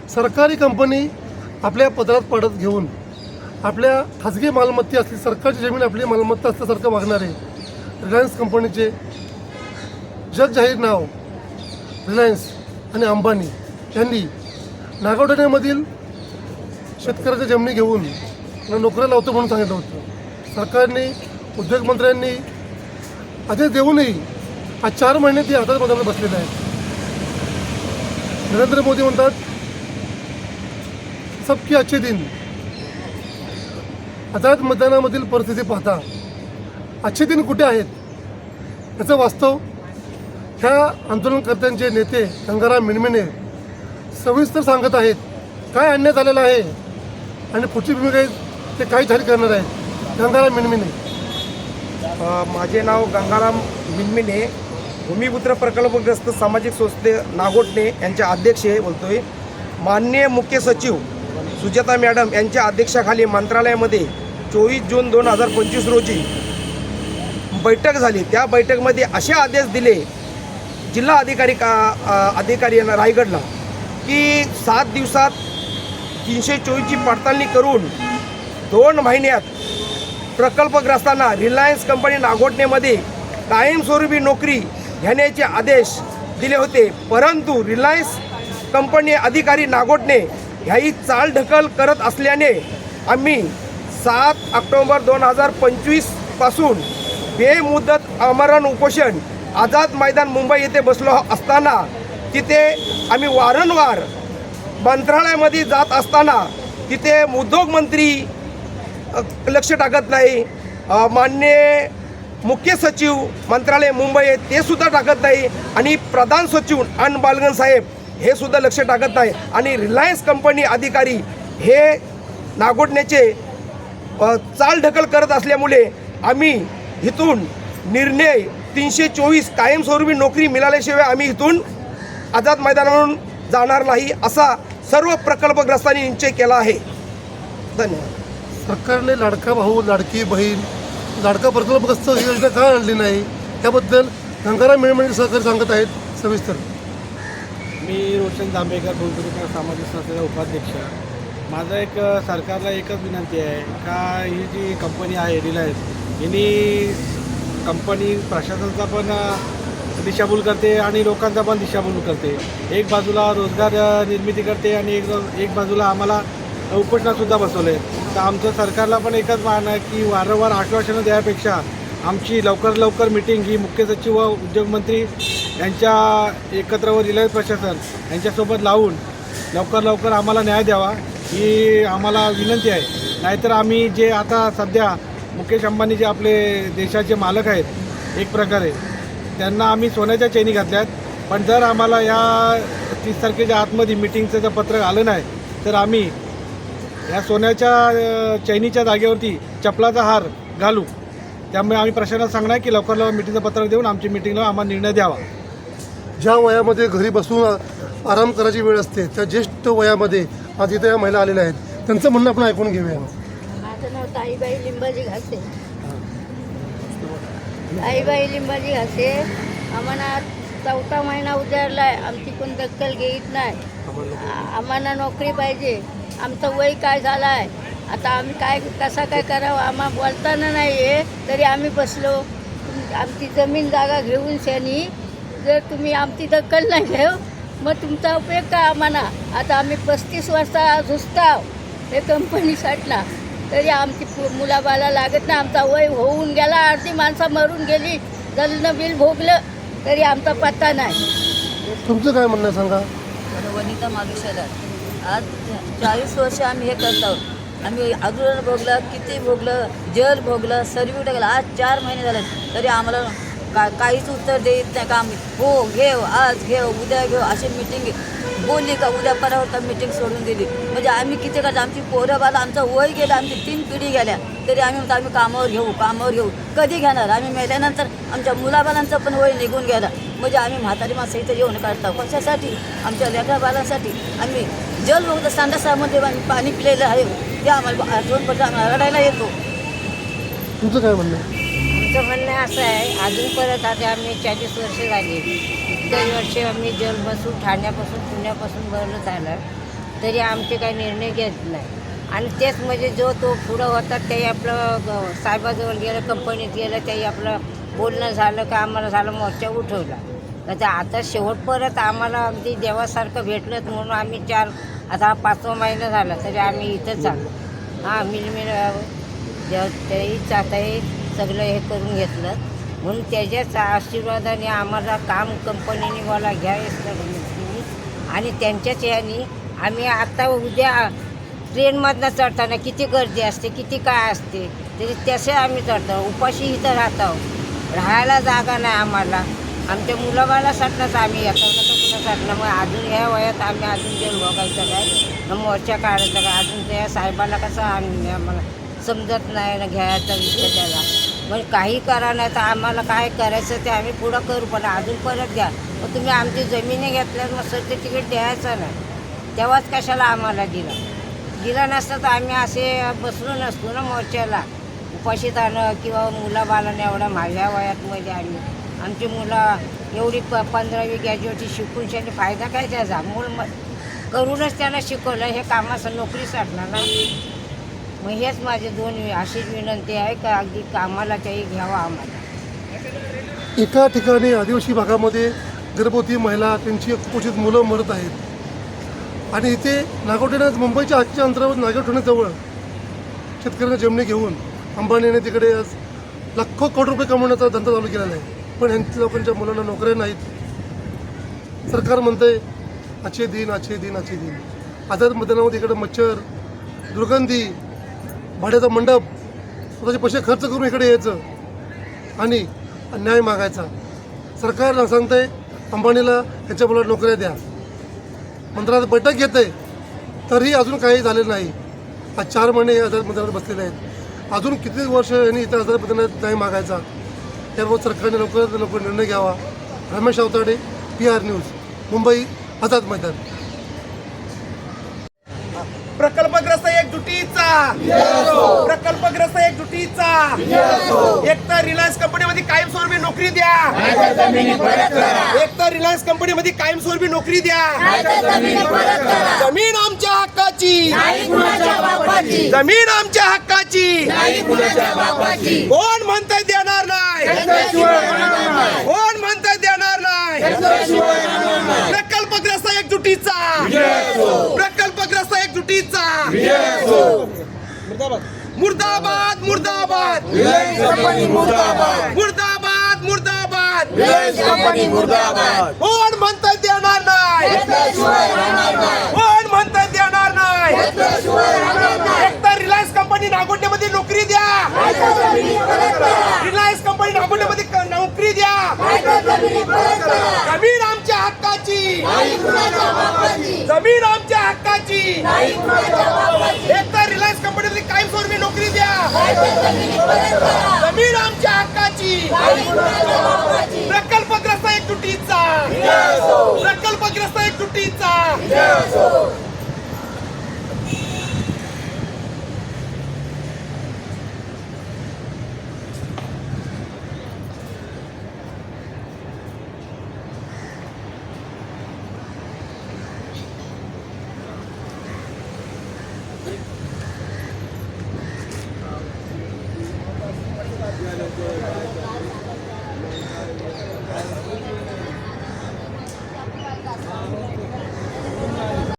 सरकारी कंपनी आपल्या पदरात पडत घेऊन आपल्या खाजगी मालमत्ता असली सरकारची जमीन आपली मालमत्ता असल्यासारखं वागणारे रिलायन्स कंपनीचे जगजाहीर नाव रिलायन्स आणि अंबानी यांनी नागोठण्यामधील शेतकऱ्याच्या जमिनी घेऊन नोकऱ्या लावतो म्हणून सांगितलं होतं। सरकारने उद्योगमंत्र्यांनी आदेश देऊनही आज 4 महिने ती हातात बदलत बसलेले आहेत। नरेंद्र मोदी म्हणतात सबके अच्छे दिन। आझाद मैदानामधील परिस्थिती पाहता अच्छे दिन कुठे आहेत याचं वास्तव ह्या आंदोलनकर्त्यांचे नेते गंगाराम मिनमिने सविस्तर सांगत आहेत। काय अन्याय झालेला आहे आणि पुढची भूमिका ते काय जाहीर करणार आहेत। गंगाराम मिनमिने। माझे नाव गंगाराम मिनमिने, भूमिपुत्र प्रकल्पग्रस्त सामाजिक संस्थे नागोठणे यांचे अध्यक्ष बोलतोय। माननीय मुख्य सचिव सुजाता मॅडम यांच्या अध्यक्षाखाली मंत्रालयामध्ये 24 जून 2025 रोजी बैठक झाली। त्या बैठकीमध्ये असे आदेश दिले जिल्हा अधिकारी रायगडला की 7 दिवसात 324ची पडताळणी करून 2 महिन्यात प्रकल्पग्रस्तांना रिलायन्स कंपनी नागोठणेमध्ये कायमस्वरूपी नोकरी घेण्याचे आदेश दिले होते। परंतु रिलायन्स कंपनी अधिकारी नागोठणे ह्याही चालढकल करत असल्याने आम्ही 7 ऑक्टोबर 2025 पासून बेमुदत आमरण उपोषण आझाद मैदान मुंबई येथे बसलो असताना तिथे आम्ही वारंवार मंत्रालयामध्ये जात असताना तिथे उद्योगमंत्री लक्ष टाकत नाही, माननीय मुख्य सचिव मंत्रालय मुंबई ते सुद्धा टाकत नाही आणि प्रधान सचिव अन बालगन साहेब हे सुद्धा लक्ष टाकत नाही आणि रिलायन्स कंपनी अधिकारी हे नागोठण्याचे चालढकल करत असल्यामुळे आम्ही इथून निर्णय 324 कायमस्वरूपी नोकरी मिळाल्याशिवाय आम्ही इथून आझाद मैदानावरून जाणार नाही असा सर्व प्रकल्पग्रस्तांनी निश्चय केला आहे। धन्यवाद। सरकारने लाडका भाऊ लाडकी बहीण लाडका प्रकल्पग्रस्त ही योजना का आणली नाही त्याबद्दल गंगाराम मिनमिने सहकारी सांगत आहेत सविस्तर। मी रोशन जांभेकर भूमिपुत्र सामाजिक संस्थेचा उपाध्यक्ष। माझा एक सरकारला एकच विनंती आहे का ही जी कंपनी आहे रिलायन्स यांनी कंपनी प्रशासनाचा पण दिशाभूल करते आणि लोकांचा पण दिशाभूल करते। एक बाजूला रोजगार निर्मिती करते आणि एक बाजूला आम्हाला उपोषणासुद्धा बसवले। तर आमचं सरकारला पण एकच मागणं आहे की वारंवार आश्वासनं द्यापेक्षा आमची लवकर मिटिंग ही मुख्य सचिव व उद्योगमंत्री यांच्या एकत्र व रिलायन्स प्रशासन यांच्यासोबत लावून लवकर आम्हाला न्याय द्यावा ही आम्हाला विनंती आहे। नाहीतर आम्ही जे आता सध्या मुकेश अंबानी जे आपले देशाचे मालक आहेत एक प्रकारे त्यांना आम्ही सोन्याच्या चैनी घातल्यात, पण जर आम्हाला या 30 तारखेच्या आतमध्ये मिटिंगचं जर पत्रक आलं नाही तर आम्ही या सोन्याच्या चैनीच्या जागेवरती चपलाचा हार घालू। त्यामुळे आम्ही प्रशासनाला सांगणार की लवकर मिटिंगचं पत्रक देऊन आमची मिटिंगला आम्हाला निर्णय द्यावा। ज्या वयामध्ये घरी बसून आराम करायची वेळ असते त्या ज्येष्ठ वयामध्ये आज इथे या महिला आलेल्या आहेत, त्यांचं म्हणणं आपण ऐकून घेऊया। माझं नाव ताईबाई लिंबाजी घासे। ताईबाई लिंबाजी घासे। आम्हाला 4था महिना उजाडला आहे, आमची कोण दखल घेत नाही। आम्हाला नोकरी पाहिजे। आमचं वय काय झालं आहे आता आम्ही कसा काय करावं आम्हाला बोलताना नाही आहे तरी आम्ही बसलो। आमची जमीन जागा घेऊन शनी जर तुम्ही आमची दखल नाही घेऊ मग तुमचा उपयोग काय आम्हाला। आता आम्ही 35 वर्षा झुजताव हे कंपनीसाठीला तरी आमची मुलाबाला लागत नाही। आमचा वय होऊन गेला, अर्धी माणसं मरून गेली, जलनं बिल भोगलं तरी आमचा पत्ता नाही। तुमचं काय म्हणणं सांगा। वनिता मालुसरा आज 40 वर्ष आम्ही हे करत आहोत। आम्ही आंदोलन भोगलं, किती भोगलं, जेल भोगलं, सर्व्हिस टाकलं। आज 4 महिने झाले तरी आम्हाला काहीच उत्तर देत नाही का आम्ही हो घेऊ आज घेऊ उद्या घेऊ अशी मिटिंग बोलली का उद्या परवा का मिटिंग सोडून दिली। म्हणजे आम्ही किती करायचं, आमची पोरं बाला आमचं वय गेलं, आमची 3 पिढी गेल्या तरी आम्ही म्हणतो आम्ही कामावर घेऊ कधी घेणार। आम्ही मेल्यानंतर आमच्या मुलाबालांचं पण वय निघून गेला म्हणजे आम्ही म्हातारी माणसं इथं येऊन काढतो कशासाठी, आमच्या लेकराबालांसाठी। आम्ही जल भोगलं, संडासामध्ये आम्ही पाणी पिलेलं आहे ते आम्हाला आठवण आम्हाला रडायला येतो। तुमचं काय म्हणणं आहे। आमचं म्हणणं असं आहे अजून परत आता आम्ही 40 वर्ष झाली, इतक्या वर्ष आम्ही जेल बसून ठाण्यापासून पुण्यापासून बरं झालं तरी आमचे काही निर्णय घेत नाही. आणि तेच म्हणजे जो तो पुढं होता त्याही आपलं साहेबाजवळ गेलं, कंपनीत गेलं, त्याही आपलं बोलणं झालं का आम्हाला झालं मोर्चा उठवला. तर आता शेवट परत आम्हाला अगदी देवासारखं भेटलं म्हणून आम्ही आता हा 5वा महिना झाला तरी आम्ही इथंच आलो. हां मिलमिल त्याहीच आता हे सगळं हे करून घेतलं म्हणून त्याच्याच आशीर्वादाने आम्हाला काम कंपनीने मला घ्यायचं आणि त्यांच्याच ह्यानी आम्ही आता उद्या ट्रेनमधनं चढताना किती गर्दी असते, किती काय असते, तरी तसे आम्ही चढतो. उपाशी इथं राहतो, राहायला जागा नाही आम्हाला. आमच्या मुलाबाळासाठीच आम्ही येतो ना तर कुणासाठी. मग अजून ह्या वयात आम्ही अजून जेल बघायचं काय, मग मोर्चा काढायचा काय, अजून त्या साहेबाला कसं आम्हाला समजत नाही ना घ्यायचा विषय त्याला. मग काही करा नाही तर आम्हाला काय करायचं ते आम्ही पुढं करू, पण अजून परत द्या. मग तुम्ही आमची जमिनी घेतल्यात मग सर्टिफिकेट द्यायचं नाही, तेव्हाच कशाला आम्हाला दिला नसतं तर आम्ही असे बसलो नसतो ना मोर्चाला उपाशी जाणं किंवा मुलाबाळांना एवढ्या माझ्या वयातमध्ये आमची मुलं एवढी 15वी ग्रॅज्युएटची शिकून त्यांनी फायदा काय त्याचा. करूनच त्यांना शिकवलं हे कामाचं नोकरीसाठी ना. मग हेच माझे 2 अशीच विनंती आहे का अगदी कामाला काही घ्यावं आम्हाला. एका ठिकाणी आदिवासी भागामध्ये गर्भवती महिला त्यांची कुपोषित मुलं मरत आहेत आणि इथे नागोठण्यात मुंबईच्या आजच्या अंतरावर नागोठण्याजवळ शेतकऱ्यांना जमिनी घेऊन अंबानीने तिकडे आज लाखो कोटी रुपये कमवण्याचा धंदा चालू केलेला आहे. पण ह्यांच्या लोकांच्या मुलांना नोकऱ्या नाहीत. सरकार म्हणतंय अच्छे दिन. आझाद मैदानामध्ये इकडे मच्छर, दुर्गंधी, भाड्याचा मंडप, स्वतःचे पैसे खर्च करून इकडे यायचं आणि न्याय मागायचा. सरकार सांगतंय अंबानीला ह्यांच्या मुलाला नोकऱ्या द्या. मंत्रालयात बैठक घेत आहे तरीही अजून काही झालेलं नाही. आज 4 महिने हे आझाद मैदानात बसलेले आहेत. अजून किती वर्ष यांनी इथं आझाद मैदानात न्याय मागायचा. त्याबाबत सरकारने लवकर निर्णय घ्यावा. Ramesh Awtade, PR news, Mumbai, Azad Maidan. प्रकल्पग्रस्त एकजुटीचा, प्रकल्पग्रस्त एकजुटीचा. एक तर रिलायन्स कंपनीमध्ये कायमस्वरूपी नोकरी द्या, एक तर रिलायन्स कंपनीमध्ये कायमस्वरूपी नोकरी द्या. जमीन आमच्या हक्काची, जमीन आमच्या हक्काची. कोण म्हणतंय देणार नाही, कोण म्हणतंय देणार नाही. प्रकल्पग्रस्त एकजुटीचा, प्रकल्पग्रस्त एकजुटीचा. मुर्दाबाद मुर्दाबाद मुर्दाबाद मुर्दाबाद. कोण म्हणतंय देणार नाही, कोण म्हणतंय देणार नाही. एकतर रिलायन्स कंपनी नागोठण्यामध्ये नोकरी द्या, रिलायन्स कंपनी नागोठण्यामध्ये नोकरी द्या. जमीन आमच्या हक्काची, जमीन आमच्या हक्काची. एकतर रिलायन्स कंपनीमध्ये कायमस्वरूपी नोकरी द्या, जमीन आमच्या हक्काची. प्रकल्पग्रस्त एकजुटीचा, प्रकल्पग्रस्त एकजुटीचा.